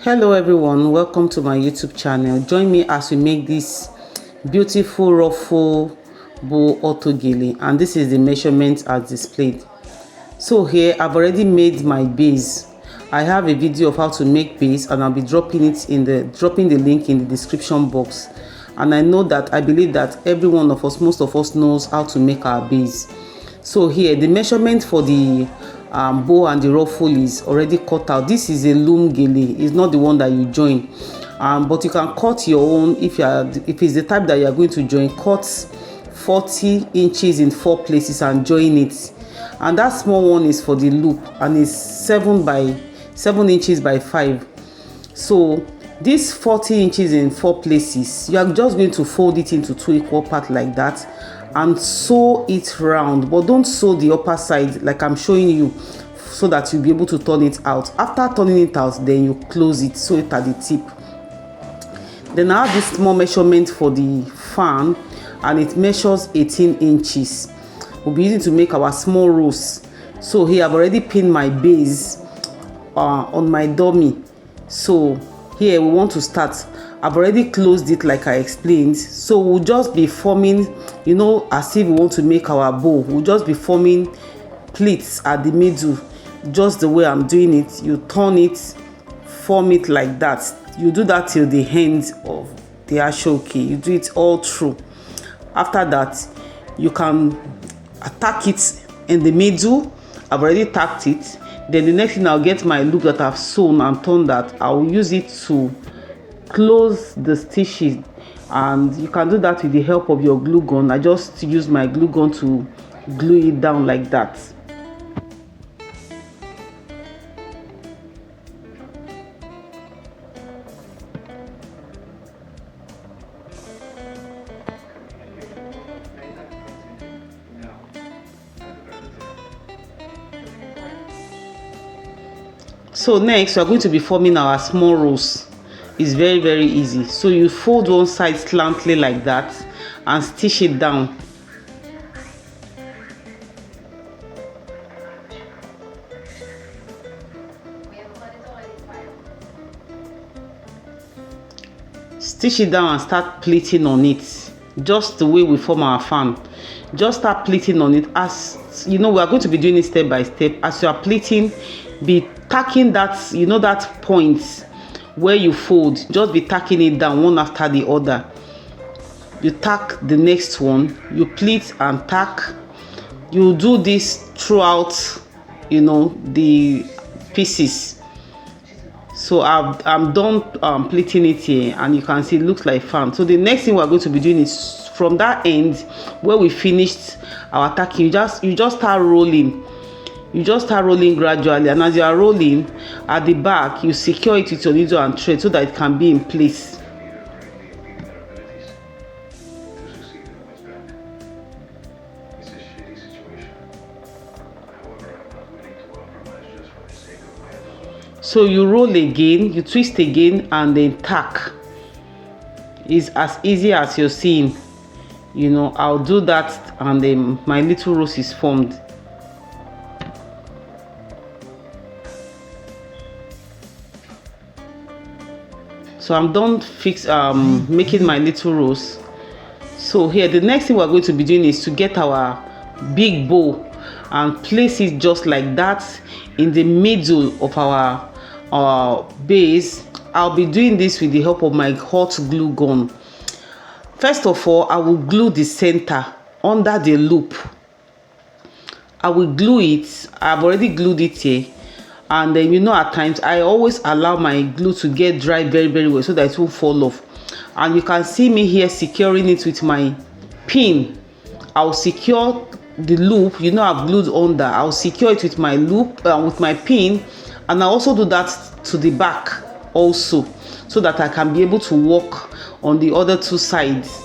Hello everyone, welcome to my YouTube channel. Join me as we make this beautiful ruffle bow auto gele, and this is the measurement as displayed. So here I've already made my base. I have a video of how to make base, and I'll be dropping the link in the description box. And I believe that every one of us, most of us, knows how to make our base. So here the measurement for the bow and the ruffle is already cut out. This is a loom gele, it's not the one that you join, but you can cut your own. If it's the type that you are going to join, cut 40 inches in 4 places and join it. And that small one is for the loop, and it's 7 inches by 5. So this 40 inches in 4 places, you are just going to fold it into 2 equal parts like that and sew it round, but don't sew the upper side like I'm showing you, so that you'll be able to turn it out. After turning it out, then you close it, sew it at the tip. Then I have this small measurement for the fan, and it measures 18 inches. We'll be using to make our small rose. So here I've already pinned my base on my dummy. So here we want to start. I've already closed it like I explained. So we'll just be forming, as if we want to make our bow. We'll just be forming pleats at the middle, just the way I'm doing it. You turn it, form it like that. You do that till the end of the actual key. You do it all through. After that, you can attack it in the middle. I've already tacked it. Then the next thing, I'll get my loop that I've sewn and turn that. I'll use it to close the stitches, and you can do that with the help of your glue gun. I just use my glue gun to glue it down like that. So next we are going to be forming our small rose. It's very easy. So you fold one side slantly like that and stitch it down. Stitch it down and start pleating on it, just the way we form our fan. Just start pleating on it. As you know, we are going to be doing it step by step. As you are pleating, be tacking that, that point where you fold, just be tacking it down one after the other. You tack the next one, you pleat and tack. You do this throughout, the pieces. So I'm done pleating it here, and you can see it looks like fan. So the next thing we're going to be doing is from that end where we finished our tacking, you just start rolling. You just start rolling gradually, and as you are rolling at the back, you secure it with your needle and thread so that it can be in place. So you roll again, you twist again, and then tack. It's as easy as you're seeing. I'll do that, and then my little rose is formed. So I'm done making my little rose. So here the next thing we're going to be doing is to get our big bow and place it just like that in the middle of our base. I'll be doing this with the help of my hot glue gun. First of all, I will glue the center under the loop. I will glue it. I've already glued it here. And then at times I always allow my glue to get dry very well so that it won't fall off. And you can see me here securing it with my pin. I'll secure the loop, I've glued under. I'll secure it with my loop, with my pin, and I also do that to the back also, so that I can be able to work on the other 2 sides.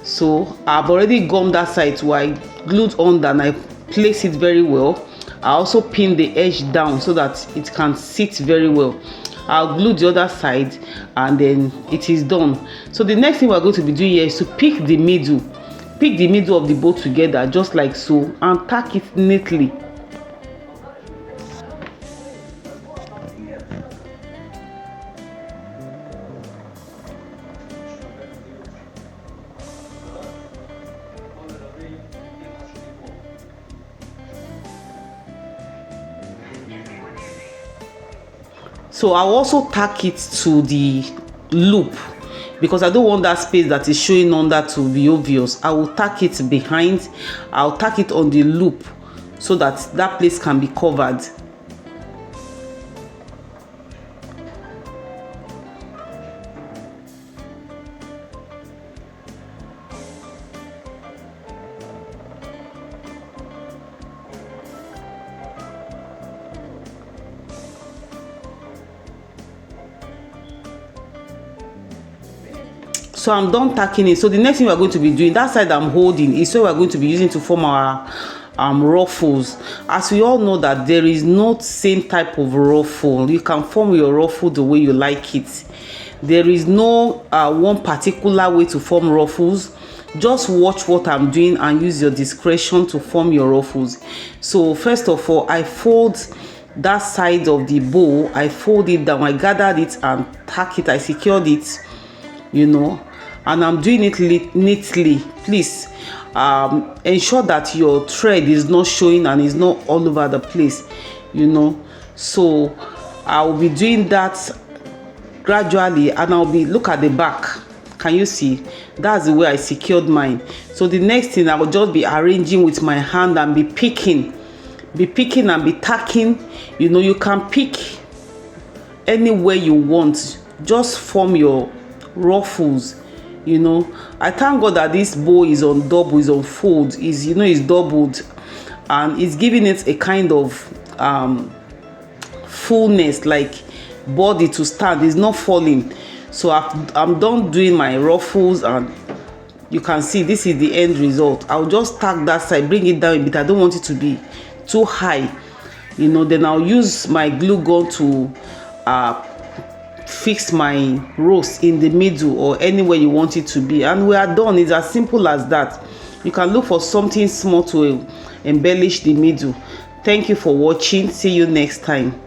So I've already gummed that side, so I glued under and I place it very well. I also pin the edge down so that it can sit very well. I'll glue the other side, and then it is done. So the next thing we're going to be doing here is to pick the middle of the bow together, just like so, and tack it neatly. So I'll also tack it to the loop, because I don't want that space that is showing under to be obvious. I will tack it behind. I'll tack it on the loop so that that place can be covered. So I'm done tacking it. So the next thing we're going to be doing, that side I'm holding, is what we're going to be using to form our ruffles. As we all know that there is no same type of ruffle. You can form your ruffle the way you like it. There is no one particular way to form ruffles. Just watch what I'm doing and use your discretion to form your ruffles. So first of all, I fold that side of the bow. I fold it down, I gathered it and tack it, I secured it, you know, and I'm doing it neatly. Please ensure that your thread is not showing and is not all over the place, you know. So I'll be doing that gradually, and I'll be, look at the back, can you see? That's the way I secured mine. So the next thing, I will just be arranging with my hand and be picking and be tacking. You know, you can pick anywhere you want, just form your ruffles, you know. I thank God that this bow is on double, is on fold, is, you know, is doubled, and it's giving it a kind of fullness, like body to stand, is not falling. So I'm done doing my ruffles, and you can see this is the end result. I'll just tack that side, bring it down a bit. I don't want it to be too high, you know. Then I'll use my glue gun to fix my rose in the middle or anywhere you want it to be, and we are done. It's as simple as that. You can look for something small to embellish the middle. Thank you for watching. See you next time.